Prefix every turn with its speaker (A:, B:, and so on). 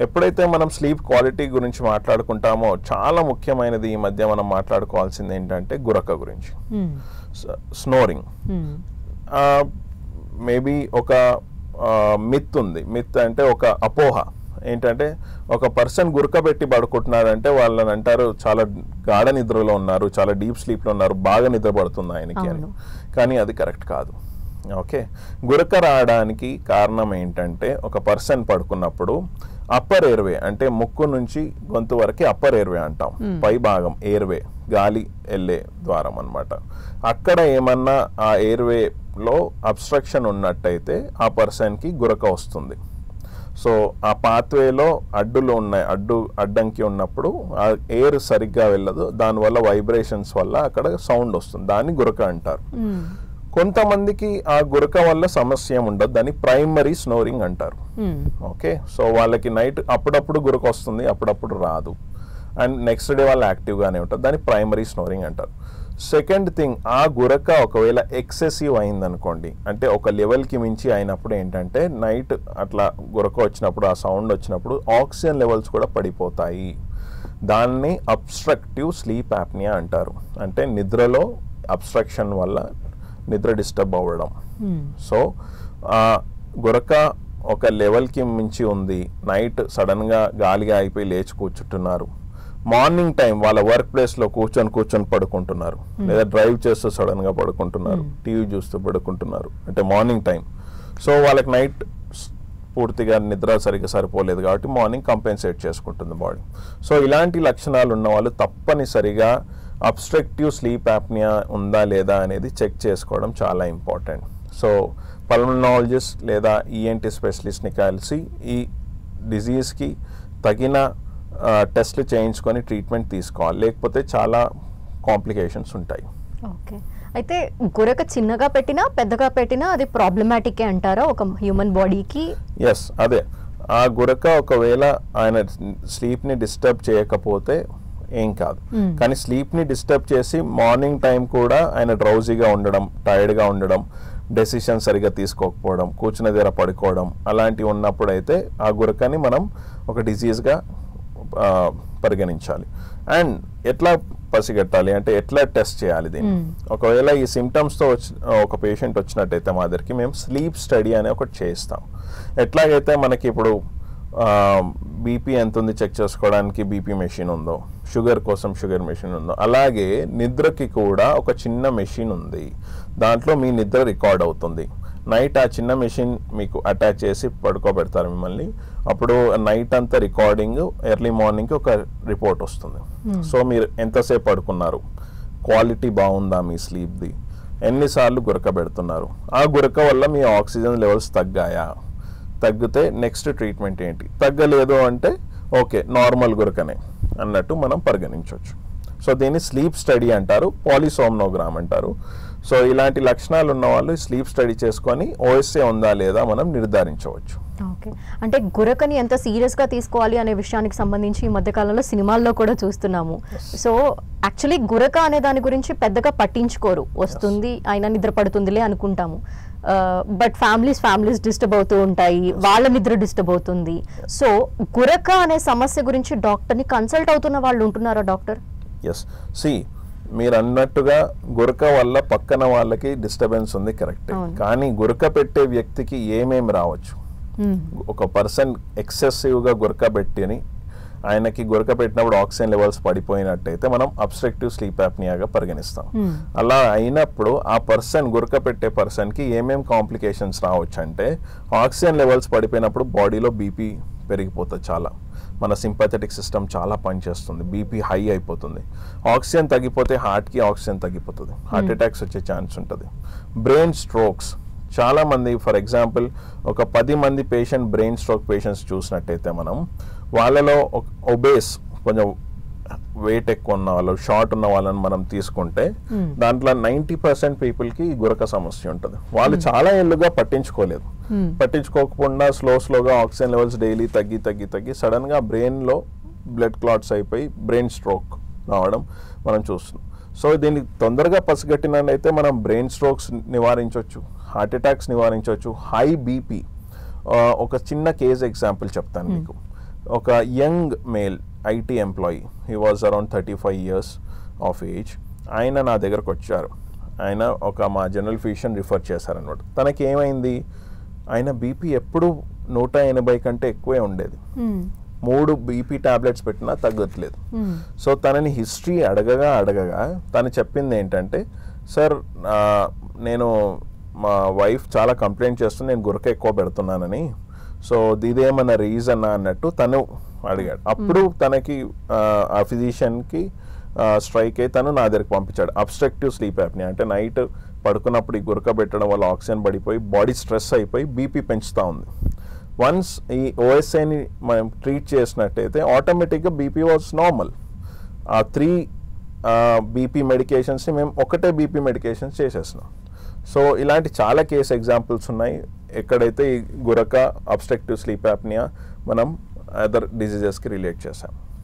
A: ఎప్పుడైతే మనం sleep quality గురించి మాట్లాడుకుంటామో చాలా ముఖ్యమైనది ఈ మధ్య మనం మాట్లాడుకోవాల్సింది ఏంటంటే గురక గురించి. స్నోరింగ్ మేబీ ఒక మిత్ ఉంది. మిత్ అంటే ఒక అపోహ ఏంటంటే ఒక పర్సన్ గురకబెట్టి పడుకుంటున్నారంటే వాళ్ళని అంటారు చాలా గాఢ నిద్రలో ఉన్నారు, చాలా డీప్ స్లీప్లో ఉన్నారు, బాగా నిద్రపడుతుంది ఆయనకి అని. కానీ అది కరెక్ట్ కాదు. ఓకే, గురక రావడానికి కారణం ఏంటంటే ఒక పర్సన్ పడుకున్నప్పుడు అప్పర్ ఎయిర్వే అంటే ముక్కు నుంచి గొంతు వరకు అప్పర్ ఎయిర్వే అంటాం, పై భాగం ఎయిర్వే గాలి వెళ్ళే ద్వారం అన్నమాట. అక్కడ ఏమన్నా ఆ ఎయిర్వేలో అబ్స్ట్రక్షన్ ఉన్నట్టయితే ఆ పర్సన్కి గురక వస్తుంది. సో ఆ పాత్వేలో అడ్డులు ఉన్నాయి, అడ్డంకి ఉన్నప్పుడు ఆ ఎయిర్ సరిగ్గా వెళ్ళదు, దానివల్ల వైబ్రేషన్స్ వల్ల అక్కడ సౌండ్ వస్తుంది, దాన్ని గురక అంటారు. కొంతమందికి ఆ గురక వల్ల సమస్య ఉండదు, దాన్ని ప్రైమరీ స్నోరింగ్ అంటారు. ఓకే, సో వాళ్ళకి నైట్ అప్పుడప్పుడు గురక వస్తుంది, అప్పుడప్పుడు రాదు, అండ్ నెక్స్ట్ డే వాళ్ళు యాక్టివ్గానే ఉంటారు, దాన్ని ప్రైమరీ స్నోరింగ్ అంటారు. సెకండ్ థింగ్, ఆ గురక ఒకవేళ ఎక్సెసివ్ అయిందనుకోండి, అంటే ఒక లెవెల్కి మించి అయినప్పుడు ఏంటంటే నైట్ అట్లా గురక వచ్చినప్పుడు ఆ సౌండ్ వచ్చినప్పుడు ఆక్సిజన్ లెవెల్స్ కూడా పడిపోతాయి. దాన్ని అబ్స్ట్రక్టివ్ స్లీప్ యాప్నియా అంటారు. అంటే నిద్రలో అబ్స్ట్రక్షన్ వల్ల నిద్ర డిస్టర్బ్ అవ్వడం. సో గురక ఒక లెవెల్కి మించి ఉంది, నైట్ సడన్గా గాలిగా అయిపోయి లేచి కూర్చుంటున్నారు, మార్నింగ్ టైం వాళ్ళ వర్క్ ప్లేస్లో కూర్చొని పడుకుంటున్నారు, లేదా డ్రైవ్ చేస్తూ సడన్గా పడుకుంటున్నారు, టీవీ చూస్తూ పడుకుంటున్నారు, అంటే మార్నింగ్ టైం. సో వాళ్ళకి నైట్ పూర్తిగా నిద్ర సరిగ్గా సరిపోలేదు కాబట్టి మార్నింగ్ కంపెన్సేట్ చేసుకుంటుంది బాడీ. సో ఇలాంటి లక్షణాలు ఉన్న వాళ్ళు తప్పనిసరిగా అబ్స్ట్రక్టివ్ స్లీప్ యాప్నియా ఉందా లేదా అనేది చెక్ చేసుకోవడం చాలా ఇంపార్టెంట్. సో పల్మనాలజిస్ట్ లేదా ఈఎన్టీ స్పెషలిస్ట్ని కలిసి ఈ డిజీజ్కి తగిన టెస్ట్లు చేయించుకొని ట్రీట్మెంట్ తీసుకోవాలి, లేకపోతే చాలా కాంప్లికేషన్స్ ఉంటాయి.
B: ఓకే, అయితే గురక చిన్నగా పెట్టినా పెద్దగా పెట్టినా అది ప్రాబ్లమాటిక్ అంటారా ఒక హ్యూమన్ బాడీకి?
A: ఎస్, అదే. ఆ గురక ఒకవేళ ఆయన స్లీప్ని డిస్టర్బ్ చేయకపోతే ఏం కాదు, కానీ స్లీప్ని డిస్టర్బ్ చేసి మార్నింగ్ టైం కూడా ఆయన డ్రౌజీగా ఉండడం, టైర్డ్గా ఉండడం, డెసిషన్ సరిగా తీసుకోకపోవడం, కూర్చున్న దగ్గర పడుకోవడం, అలాంటివి ఉన్నప్పుడు అయితే ఆ గురకని మనం ఒక డిజీజ్గా పరిగణించాలి. అండ్ ఎట్లా పసిగట్టాలి అంటే ఎట్లా టెస్ట్ చేయాలి దీన్ని? ఒకవేళ ఈ సిమ్టమ్స్తో ఒక పేషెంట్ వచ్చినట్టయితే మా దగ్గరికి మేము స్లీప్ స్టడీ అనే ఒకటి చేస్తాం. ఎట్లాగైతే మనకి ఇప్పుడు బీపీ ఎంత ఉంది చెక్ చేసుకోవడానికి బీపీ మెషిన్ ఉందో, షుగర్ కోసం షుగర్ మెషిన్ ఉందో, అలాగే నిద్రకి కూడా ఒక చిన్న మెషిన్ ఉంది, దాంట్లో మీ నిద్ర రికార్డ్ అవుతుంది. నైట్ ఆ చిన్న మెషిన్ మీకు అటాచ్ చేసి పడుకోబెడతారు మిమ్మల్ని, అప్పుడు నైట్ అంతా రికార్డింగ్, ఎర్లీ మార్నింగ్కి ఒక రిపోర్ట్ వస్తుంది. సో మీరు ఎంతసేపు పడుకున్నారు, క్వాలిటీ బాగుందా మీ స్లీప్ది, ఎన్నిసార్లు గురక పెడుతున్నారు, ఆ గురక వల్ల మీ ఆక్సిజన్ లెవెల్స్ తగ్గాయా, తగ్గితే నెక్స్ట్ ట్రీట్మెంట్ ఏంటి, తగ్గలేదు అంటే ఓకే నార్మల్ గురకనే అన్నట్టు మనం పరిగణించవచ్చు. సో దీన్ని స్లీప్ స్టడీ అంటారు, పాలిసోమ్నోగ్రామ్ అంటారు. సో ఇలాంటి లక్షణాలు ఉన్న వాళ్ళు స్లీప్ స్టడీ చేసుకొని ఓఎస్ఏ ఉందా లేదా మనం నిర్ధారించవచ్చు.
B: ఓకే, అంటే గురకని ఎంత సీరియస్గా తీసుకోవాలి అనే విషయానికి సంబంధించి ఈ మధ్యకాలంలో సినిమాల్లో కూడా చూస్తున్నాము. సో యాక్చువల్లీ గురక అనే దాని గురించి పెద్దగా పట్టించుకోరు, వస్తుంది అయినా నిద్ర పడుతుందిలే అనుకుంటాము. బట్ ఫ్యామిలీస్ డిస్టర్బ్ అవుతూ ఉంటాయి, వాళ్ళ నిద్ర డిస్టర్బ్ అవుతుంది. సో గురక అనే సమస్య గురించి డాక్టర్ని కన్సల్ట్ అవుతున్న వాళ్ళు ఉంటున్నారా డాక్టర్?
A: ఎస్, మీరు అన్నట్టుగా గురక వల్ల పక్కన వాళ్ళకి డిస్టర్బెన్స్ ఉంది, కరెక్ట్. కానీ గురక పెట్టే వ్యక్తికి ఏమేమి రావచ్చు? ఒక పర్సన్ ఎక్సెసివ్గా గురక పెట్టి ఆయనకి గురక పెట్టినప్పుడు ఆక్సిజన్ లెవెల్స్ పడిపోయినట్టయితే మనం అబ్స్ట్రక్టివ్ స్లీప్ యాప్నియాగా పరిగణిస్తాం. అలా అయినప్పుడు ఆ పర్సన్ గురక పెట్టే పర్సన్కి ఏమేమి కాంప్లికేషన్స్ రావచ్చు అంటే, ఆక్సిజన్ లెవెల్స్ పడిపోయినప్పుడు బాడీలో బీపీ పెరిగిపోతుంది, చాలా మన సింపథెటిక్ సిస్టమ్ చాలా పనిచేస్తుంది, బీపీ హై అయిపోతుంది. ఆక్సిజన్ తగ్గిపోతే హార్ట్కి ఆక్సిజన్ తగ్గిపోతుంది, హార్ట్ అటాక్స్ వచ్చే ఛాన్స్ ఉంటుంది. బ్రెయిన్ స్ట్రోక్స్ చాలామంది, ఫర్ ఎగ్జాంపుల్ ఒక 10 మంది బ్రెయిన్ స్ట్రోక్ పేషెంట్స్ చూసినట్టయితే మనం వాళ్ళలో ఒబేస్ కొంచెం వెయిట్ ఎక్కువ ఉన్న వాళ్ళు, షార్ట్ ఉన్న వాళ్ళని మనం తీసుకుంటే దాంట్లో 90% పీపుల్కి గురక సమస్య ఉంటుంది. వాళ్ళు చాలా ఏళ్ళుగా పట్టించుకోకుండా స్లోగా ఆక్సిజన్ లెవెల్స్ డైలీ తగ్గి సడన్గా బ్రెయిన్లో బ్లడ్ క్లాట్స్ అయిపోయి బ్రెయిన్ స్ట్రోక్ రావడం మనం చూస్తున్నాం. సో దీన్ని తొందరగా పసిగట్టినట్టయితే మనం బ్రెయిన్ స్ట్రోక్స్ నివారించవచ్చు, హార్ట్ అటాక్స్ నివారించవచ్చు, హై బీపీ. ఒక చిన్న కేస్ ఎగ్జాంపుల్ చెప్తాను మీకు. ఒక young male IT employee, he was around 35 years of age. ఆయన నా దగ్గరకు వచ్చారు. ఆయన ఒక మా జనరల్ ఫిజిషియన్ రిఫర్ చేశారనమాట. తనకి ఏమైంది, ఆయన బీపీ ఎప్పుడు 180 కంటే ఎక్కువే ఉండేది. 3 బీపీ టాబ్లెట్స్ పెట్టినా తగ్గట్లేదు. సో తనని హిస్టరీ అడగగా తను చెప్పింది ఏంటంటే, సార్ నేను మా వైఫ్ చాలా కంప్లైంట్ చేస్తుంది, నేను గురక ఎక్కువ పెడుతున్నానని. సో ఇదేమన్నా రీజన్ అన్నట్టు తను అడిగాడు. అప్పుడు తనకి ఆ ఫిజిషియన్కి స్ట్రైక్ అయ్యి తను నా దగ్గరికి పంపించాడు. అబ్స్ట్రక్టివ్ స్లీప్ యాప్నియా అంటే నైట్ పడుకున్నప్పుడు ఈ గురక పెట్టడం వల్ల ఆక్సిజన్ పడిపోయి బాడీ స్ట్రెస్ అయిపోయి బీపీ పెంచుతూ ఉంది. వన్స్ ఈ ఓఎస్ఐని మనం ట్రీట్ చేసినట్టయితే ఆటోమేటిక్గా బీపీ వాజ్ నార్మల్. ఆ 3 బీపీ మెడికేషన్స్ని మేము ఒకటే బీపీ మెడికేషన్స్ చేసేస్తున్నాం. సో ఇలాంటి చాలా కేస్ ఎగ్జాంపుల్స్ ఉన్నాయి ఎక్కడైతే ఈ గురక, అబ్స్ట్రక్టివ్ స్లీప్ యాప్నియా మనం అదర్ డిజీజెస్కి రిలేట్ చేసాం.